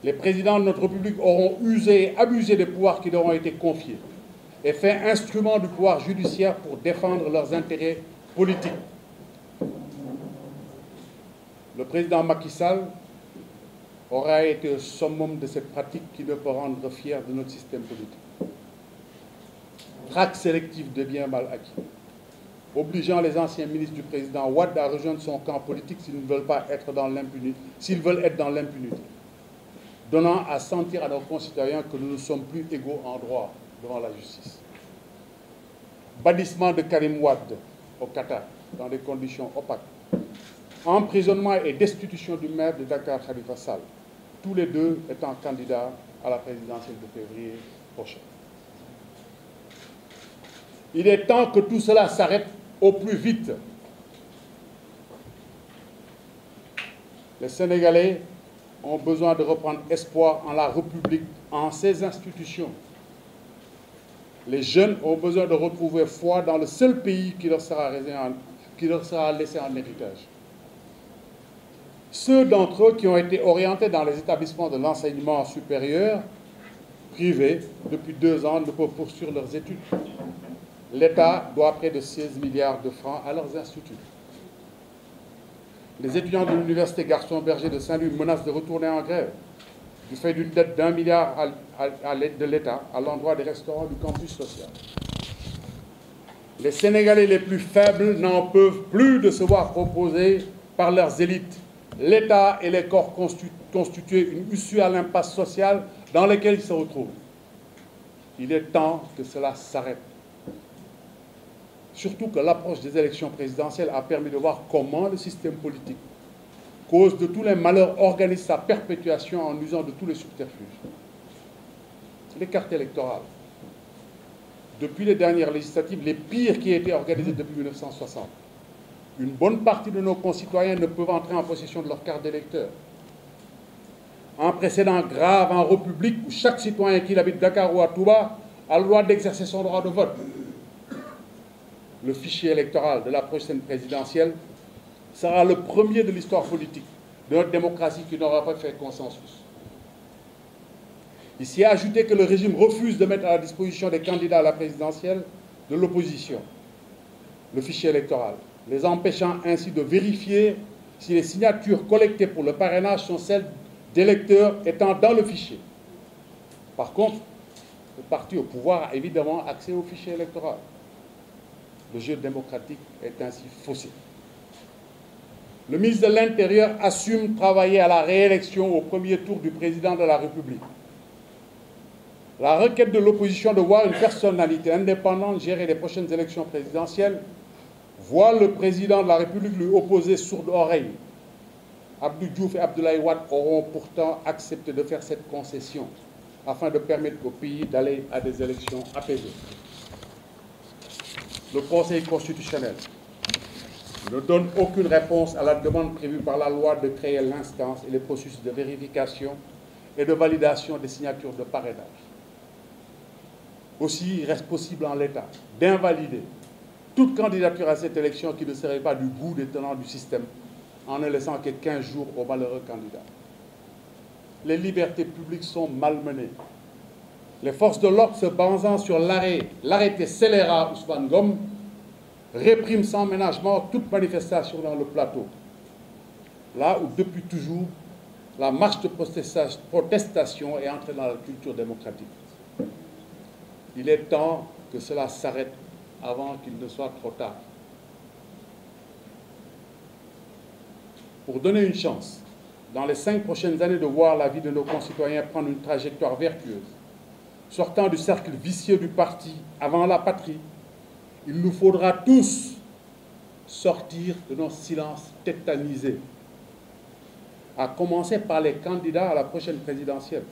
les présidents de notre République auront usé et abusé des pouvoirs qui leur ont été confiés et fait instrument du pouvoir judiciaire pour défendre leurs intérêts politiques. Le président Macky Sall aura été au summum de cette pratique qui ne peut rendre fier de notre système politique. Traque sélective de biens mal acquis, obligeant les anciens ministres du président Wade à rejoindre son camp politique s'ils ne veulent pas être dans l'impunité, s'ils veulent être dans l'impunité, donnant à sentir à nos concitoyens que nous ne sommes plus égaux en droit devant la justice. Bannissement de Karim Wade au Qatar dans des conditions opaques. Emprisonnement et destitution du maire de Dakar, Khalifa Sall, tous les deux étant candidats à la présidentielle de février prochain. Il est temps que tout cela s'arrête au plus vite. Les Sénégalais ont besoin de reprendre espoir en la République, en ses institutions. Les jeunes ont besoin de retrouver foi dans le seul pays qui leur sera laissé en héritage. Ceux d'entre eux qui ont été orientés dans les établissements de l'enseignement supérieur privé depuis 2 ans ne peuvent poursuivre leurs études. L'État doit près de 16 milliards de francs à leurs instituts. Les étudiants de l'université Gaston Berger de Saint-Louis menacent de retourner en grève du fait d'une dette d'1 milliard à l'aide de l'État à l'endroit des restaurants du campus social. Les Sénégalais les plus faibles n'en peuvent plus de se voir proposer par leurs élites, l'État et les corps constitués une issue à l'impasse sociale dans laquelle ils se retrouvent. Il est temps que cela s'arrête. Surtout que l'approche des élections présidentielles a permis de voir comment le système politique, cause de tous les malheurs, organise sa perpétuation en usant de tous les subterfuges. Les cartes électorales, depuis les dernières législatives, les pires qui aient été organisées depuis 1960. Une bonne partie de nos concitoyens ne peuvent entrer en possession de leur carte d'électeur. Un précédent grave en République où chaque citoyen qui habite Dakar ou à Touba a le droit d'exercer son droit de vote. Le fichier électoral de la prochaine présidentielle sera le premier de l'histoire politique de notre démocratie qui n'aura pas fait consensus. Il s'y est ajouté que le régime refuse de mettre à la disposition des candidats à la présidentielle de l'opposition le fichier électoral, les empêchant ainsi de vérifier si les signatures collectées pour le parrainage sont celles d'électeurs étant dans le fichier. Par contre, le parti au pouvoir a évidemment accès au fichier électoral. Le jeu démocratique est ainsi faussé. Le ministre de l'Intérieur assume travailler à la réélection au premier tour du président de la République. La requête de l'opposition de voir une personnalité indépendante gérer les prochaines élections présidentielles voit le président de la République lui opposer sourde oreille. Abdou Diouf et Abdoulaye Wade auront pourtant accepté de faire cette concession afin de permettre au pays d'aller à des élections apaisées. Le Conseil constitutionnel ne donne aucune réponse à la demande prévue par la loi de créer l'instance et les processus de vérification et de validation des signatures de parrainage. Aussi, il reste possible en l'état d'invalider toute candidature à cette élection qui ne serait pas du goût des tenants du système, en ne laissant que 15 jours aux malheureux candidats. Les libertés publiques sont malmenées. Les forces de l'ordre se basant sur l'arrêté scélérat Ousmane Ngom répriment sans ménagement toute manifestation dans le plateau. Là où depuis toujours, la marche de protestation est entrée dans la culture démocratique. Il est temps que cela s'arrête avant qu'il ne soit trop tard. Pour donner une chance, dans les 5 prochaines années, de voir la vie de nos concitoyens prendre une trajectoire vertueuse, sortant du cercle vicieux du parti avant la patrie, il nous faudra tous sortir de nos silences tétanisés, à commencer par les candidats à la prochaine présidentielle.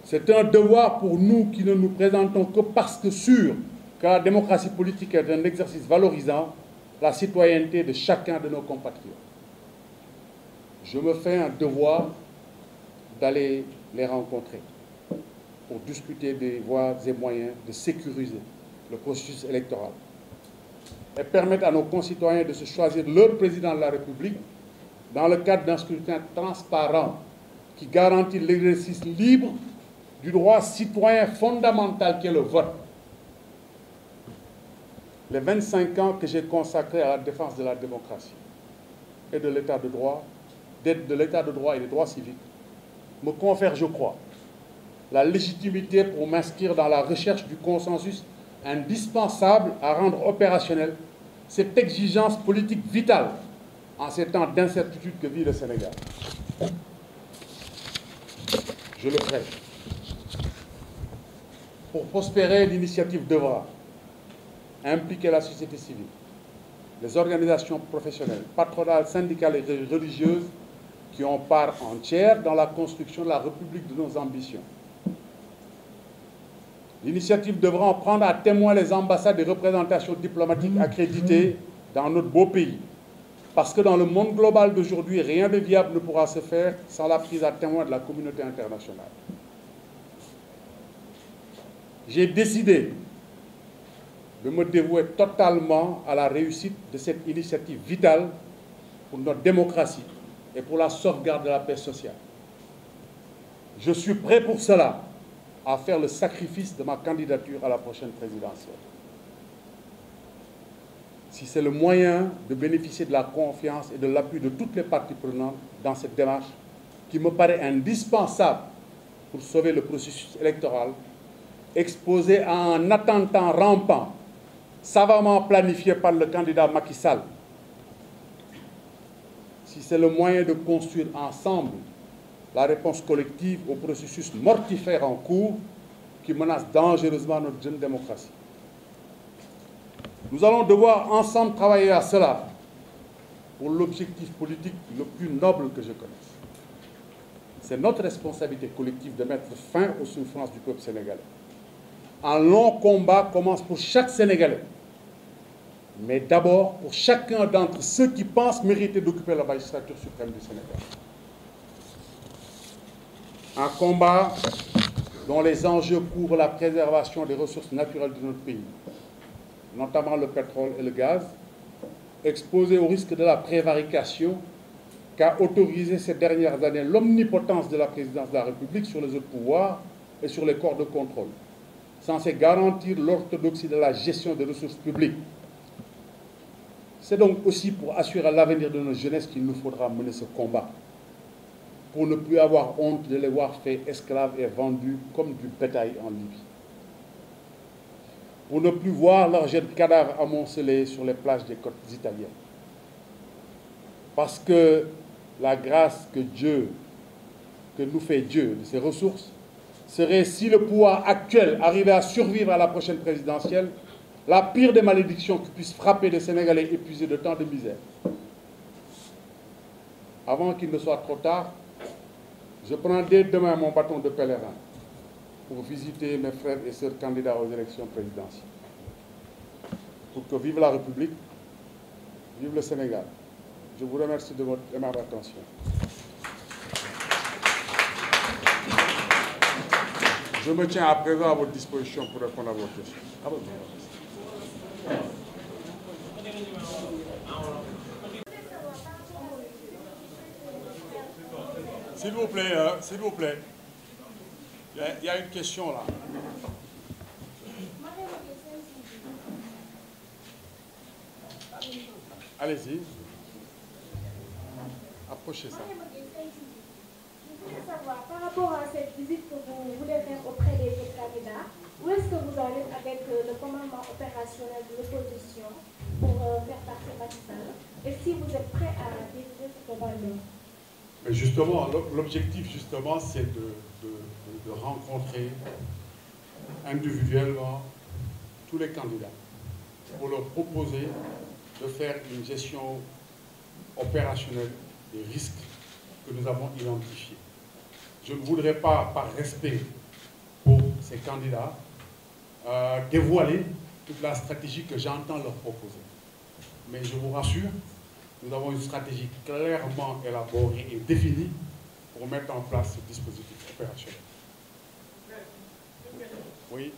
C'est un devoir pour nous qui ne nous présentons que parce que sûrs que la démocratie politique est un exercice valorisant la citoyenneté de chacun de nos compatriotes. Je me fais un devoir d'aller les rencontrer pour discuter des voies et moyens de sécuriser le processus électoral et permettre à nos concitoyens de se choisir leur président de la République dans le cadre d'un scrutin transparent qui garantit l'exercice libre du droit citoyen fondamental qu'est le vote. Les 25 ans que j'ai consacrés à la défense de la démocratie et de l'état de droit, de l'état de droit et des droits civiques, me confèrent, je crois, la légitimité pour m'inscrire dans la recherche du consensus indispensable à rendre opérationnelle cette exigence politique vitale en ces temps d'incertitude que vit le Sénégal. Je le ferai. Pour prospérer, l'initiative devra impliquer la société civile, les organisations professionnelles, patronales, syndicales et religieuses qui ont part entière dans la construction de la République de nos ambitions. L'initiative devra en prendre à témoin les ambassades et représentations diplomatiques accréditées dans notre beau pays. Parce que dans le monde global d'aujourd'hui, rien de viable ne pourra se faire sans la prise à témoin de la communauté internationale. J'ai décidé de me dévouer totalement à la réussite de cette initiative vitale pour notre démocratie et pour la sauvegarde de la paix sociale. Je suis prêt pour cela à faire le sacrifice de ma candidature à la prochaine présidentielle. Si c'est le moyen de bénéficier de la confiance et de l'appui de toutes les parties prenantes dans cette démarche qui me paraît indispensable pour sauver le processus électoral exposé à un attentat rampant, savamment planifié par le candidat Macky Sall. Si c'est le moyen de construire ensemble la réponse collective au processus mortifère en cours qui menace dangereusement notre jeune démocratie. Nous allons devoir ensemble travailler à cela pour l'objectif politique le plus noble que je connaisse. C'est notre responsabilité collective de mettre fin aux souffrances du peuple sénégalais. Un long combat commence pour chaque Sénégalais, mais d'abord pour chacun d'entre ceux qui pensent mériter d'occuper la magistrature suprême du Sénégal. Un combat dont les enjeux couvrent la préservation des ressources naturelles de notre pays, notamment le pétrole et le gaz, exposés au risque de la prévarication qu'a autorisé ces dernières années l'omnipotence de la présidence de la République sur les autres pouvoirs et sur les corps de contrôle, censés garantir l'orthodoxie de la gestion des ressources publiques. C'est donc aussi pour assurer l'avenir de nos jeunesses qu'il nous faudra mener ce combat, pour ne plus avoir honte de les voir faits esclaves et vendus comme du bétail en Libye. Pour ne plus voir leurs jeunes cadavres amoncelés sur les plages des côtes italiennes. Parce que la grâce que nous fait Dieu de ses ressources, serait, si le pouvoir actuel arrivait à survivre à la prochaine présidentielle, la pire des malédictions qui puisse frapper les Sénégalais épuisés de tant de misère. Avant qu'il ne soit trop tard, je prends dès demain mon bâton de pèlerin pour visiter mes frères et sœurs candidats aux élections présidentielles. Pour que vive la République, vive le Sénégal. Je vous remercie de votre aimable attention. Je me tiens à présent à votre disposition pour répondre à vos questions. S'il vous plaît, il y a une question là. Allez-y. Approchez ça. Je voulais savoir, par rapport à cette visite que vous voulez faire auprès des autres candidats, où est-ce que vous en êtes avec le commandement opérationnel de l'opposition pour faire partir Macky Sall? Et si vous êtes prêt à diriger ce combat-là? Justement, l'objectif, justement, c'est de rencontrer individuellement tous les candidats pour leur proposer de faire une gestion opérationnelle des risques que nous avons identifiés. Je ne voudrais pas, par respect pour ces candidats, dévoiler toute la stratégie que j'entends leur proposer. Mais je vous rassure, nous avons une stratégie clairement élaborée et définie pour mettre en place ce dispositif opérationnel. Oui.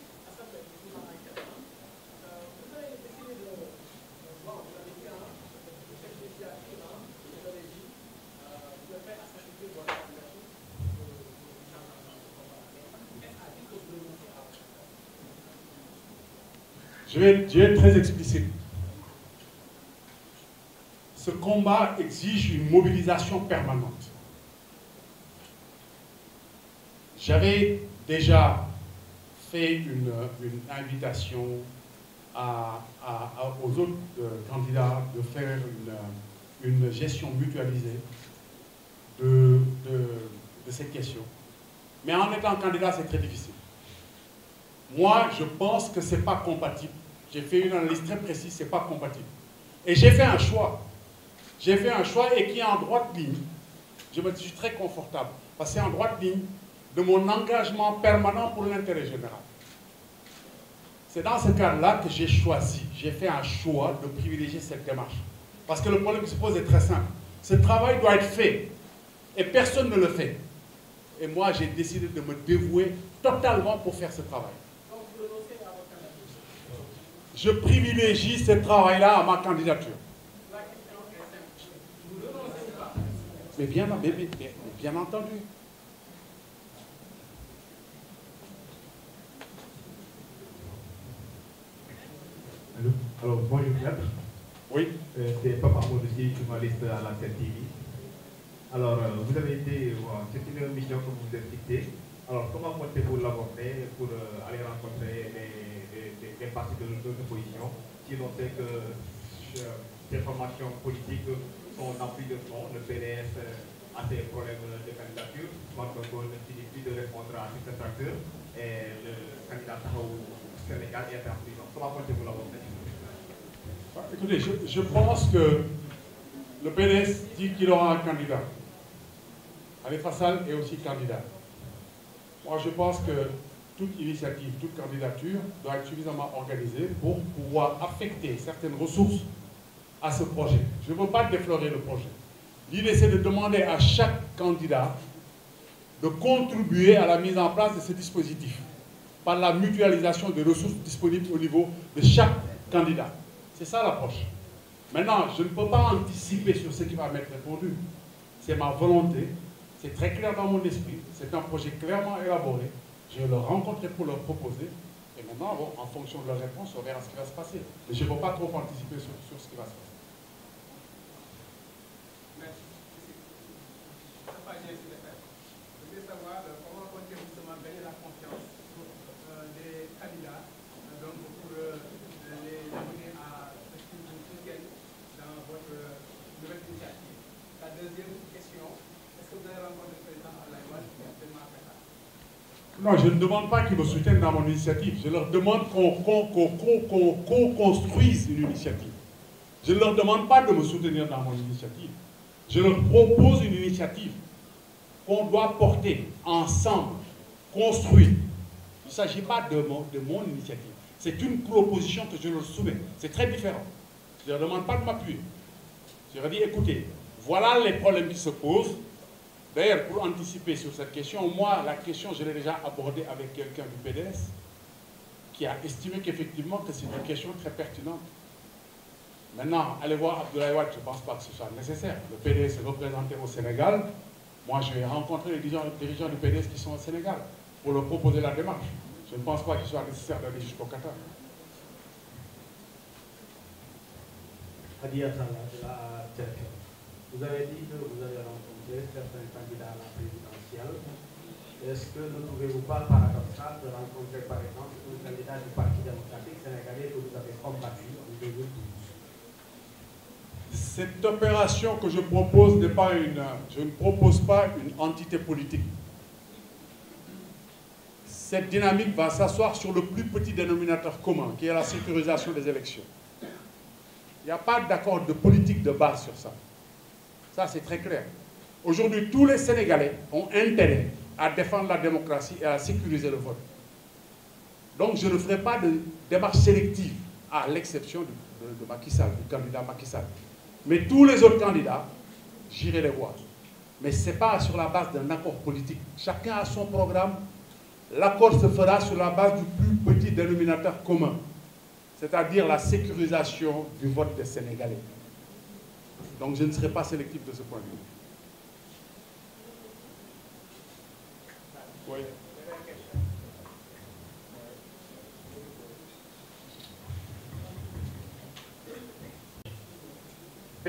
Je vais être très explicite. Ce combat exige une mobilisation permanente. J'avais déjà fait une invitation aux autres candidats de faire une gestion mutualisée de cette question. Mais en étant candidat, c'est très difficile. Moi, je pense que ce n'est pas compatible. J'ai fait une analyse très précise, ce n'est pas compatible. Et j'ai fait un choix. J'ai fait un choix et qui est en droite ligne. Je me suis très confortable. Parce que c'est en droite ligne de mon engagement permanent pour l'intérêt général. C'est dans ce cadre-là que j'ai choisi, j'ai fait un choix de privilégier cette démarche. Parce que le problème qui se pose est très simple. Ce travail doit être fait et personne ne le fait. Et moi, j'ai décidé de me dévouer totalement pour faire ce travail. Donc, vous renoncez à votre candidature? Je privilégie ce travail-là à ma candidature. La question est simple. Vous renoncez ou pas? Mais bien entendu. Allô? Alors, bonjour maître. Oui. C'est Papa Moudouci, journaliste à la TV. Alors, vous avez été, c'est une mission que vous vous êtes fixée. Alors, comment comptez-vous l'aborder pour aller rencontrer les partis de l'opposition, si l'on sait que ces formations politiques sont emplies de fonds, le PDS a des problèmes de candidature, Marco ne finit plus de répondre à certains acteurs, et le candidat au Sénégal est en prison. Comment comptez-vous l'aborder? Écoutez, je pense que le PDS dit qu'il aura un candidat. Khalifa Sall est aussi candidat. Moi, je pense que toute initiative, toute candidature doit être suffisamment organisée pour pouvoir affecter certaines ressources à ce projet. Je ne veux pas déflorer le projet. L'idée, c'est de demander à chaque candidat de contribuer à la mise en place de ce dispositif par la mutualisation des ressources disponibles au niveau de chaque candidat. C'est ça l'approche. Maintenant, je ne peux pas anticiper sur ce qui va m'être répondu. C'est ma volonté, c'est très clair dans mon esprit, c'est un projet clairement élaboré. Je vais le rencontrer pour leur proposer. Et maintenant, bon, en fonction de leur réponse, on verra ce qui va se passer. Mais je ne peux pas trop anticiper sur ce qui va se passer. Merci. Je voulais savoir comment comptez-vous justement gagner la confiance des candidats donc pour les amener à ce que vous soutiennent dans votre nouvelle initiative. La deuxième question, est-ce que vous avez rencontré le président Abdoulaye Wade qui est actuellement à Dakar? Non, je ne demande pas qu'ils me soutiennent dans mon initiative. Je leur demande qu'on co-construise une initiative. Je ne leur demande pas de me soutenir dans mon initiative. Je leur propose une initiative qu'on doit porter ensemble, construire. Il ne s'agit pas de mon initiative. C'est une proposition que je leur soumets. C'est très différent. Je ne leur demande pas de m'appuyer. Je leur dis, écoutez, voilà les problèmes qui se posent. D'ailleurs, pour anticiper sur cette question, moi, la question, je l'ai déjà abordée avec quelqu'un du PDS qui a estimé qu'effectivement, que c'est une question très pertinente. Maintenant, aller voir Abdoulaye Wade, je ne pense pas que ce soit nécessaire. Le PDS est représenté au Sénégal. Moi, je vais rencontrer les dirigeants du PDS qui sont au Sénégal pour leur proposer la démarche. Je ne pense pas qu'il soit nécessaire d'aller jusqu'au Qatar. Adia Salah de la Tchèque. Vous avez dit que vous avez rencontré certains candidats à la présidentielle. Est-ce que ne trouvez-vous pas paradoxal de rencontrer par exemple un candidat du Parti démocratique sénégalais que vous avez combattu en 2012? Cette opération que je propose n'est pas je ne propose pas une entité politique. Cette dynamique va s'asseoir sur le plus petit dénominateur commun, qui est la sécurisation des élections. Il n'y a pas d'accord de politique de base sur ça. Ça, c'est très clair. Aujourd'hui, tous les Sénégalais ont intérêt à défendre la démocratie et à sécuriser le vote. Donc, je ne ferai pas de démarche sélective, à l'exception de Macky Sall, du candidat Macky Sall. Mais tous les autres candidats, j'irai les voir. Mais ce n'est pas sur la base d'un accord politique. Chacun a son programme. L'accord se fera sur la base du plus petit dénominateur commun, c'est-à-dire la sécurisation du vote des Sénégalais. Donc je ne serai pas sélectif de ce point de vue. Oui.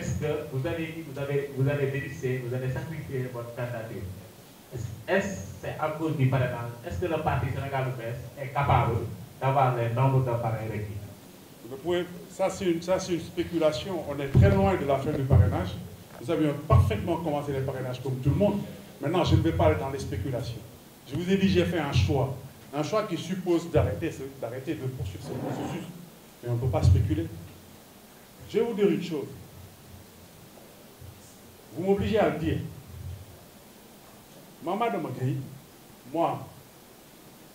est-ce que vous avez délaissé, vous avez sacrifié votre candidature? Est-ce que c'est à cause du parrainage? Est-ce que le parti Sénégal bu bees est capable d'avoir les nombres de parrains requis? Ça, c'est une spéculation. On est très loin de la fin du parrainage. Nous avions parfaitement commencé les parrainages comme tout le monde. Maintenant, je ne vais pas aller dans les spéculations. Je vous ai dit, j'ai fait un choix qui suppose d'arrêter de poursuivre ce processus. Mais on ne peut pas spéculer. Je vais vous dire une chose. Vous m'obligez à le dire. Maman de Magui, moi,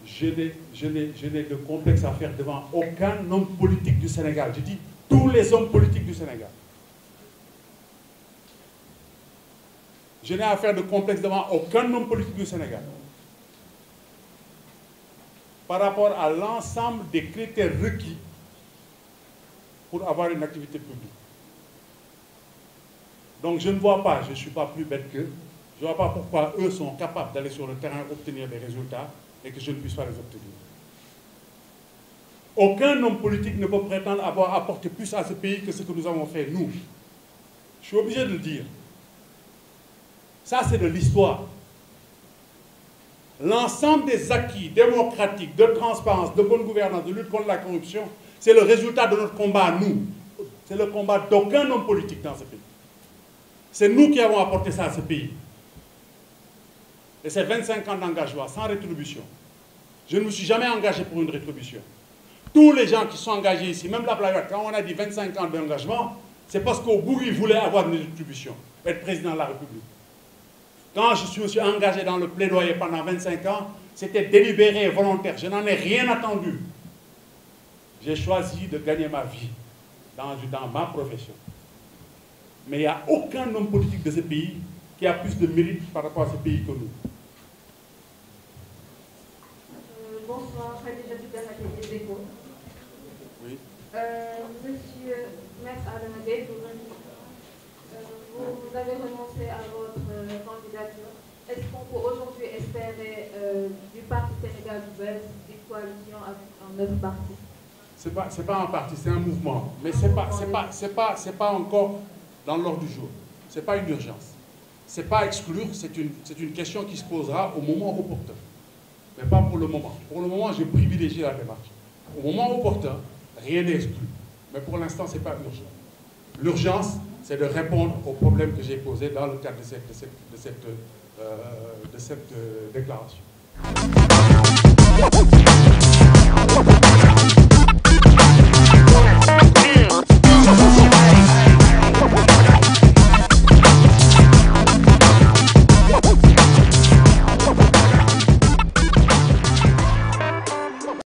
je n'ai de complexe à faire devant aucun homme politique du Sénégal. Je dis tous les hommes politiques du Sénégal. Je n'ai à faire de complexe devant aucun homme politique du Sénégal. Par rapport à l'ensemble des critères requis pour avoir une activité publique. Donc je ne vois pas, je ne suis pas plus bête qu'eux, je ne vois pas pourquoi eux sont capables d'aller sur le terrain obtenir des résultats et que je ne puisse pas les obtenir. Aucun homme politique ne peut prétendre avoir apporté plus à ce pays que ce que nous avons fait, nous. Je suis obligé de le dire. Ça, c'est de l'histoire. L'ensemble des acquis démocratiques, de transparence, de bonne gouvernance, de lutte contre la corruption, c'est le résultat de notre combat à nous. C'est le combat d'aucun homme politique dans ce pays. C'est nous qui avons apporté ça à ce pays. Et c'est 25 ans d'engagement, sans rétribution. Je ne me suis jamais engagé pour une rétribution. Tous les gens qui sont engagés ici, même la Plavette, quand on a dit 25 ans d'engagement, c'est parce qu'au bout, ils voulaient avoir une rétribution, être président de la République. Quand je me suis engagé dans le plaidoyer pendant 25 ans, c'était délibéré et volontaire. Je n'en ai rien attendu. J'ai choisi de gagner ma vie dans ma profession. Mais il n'y a aucun homme politique de ce pays qui a plus de mérite par rapport à ce pays que nous. Bonsoir, Khadija Dugana des Échos. Oui. Monsieur Maître Adama, vous avez renoncé à votre candidature. Est-ce qu'on peut aujourd'hui espérer du parti Sénégal du Beuz une coalition avec un autre parti? C'est pas un parti, c'est un mouvement. Mais c'est pas encore dans l'ordre du jour. Ce n'est pas une urgence. Ce n'est pas à exclure, c'est une question qui se posera au moment opportun. Mais pas pour le moment. Pour le moment, je privilégie la démarche. Au moment opportun, rien n'est exclu. Mais pour l'instant, ce n'est pas urgent. L'urgence, c'est de répondre aux problèmes que j'ai posés dans le cadre de cette déclaration.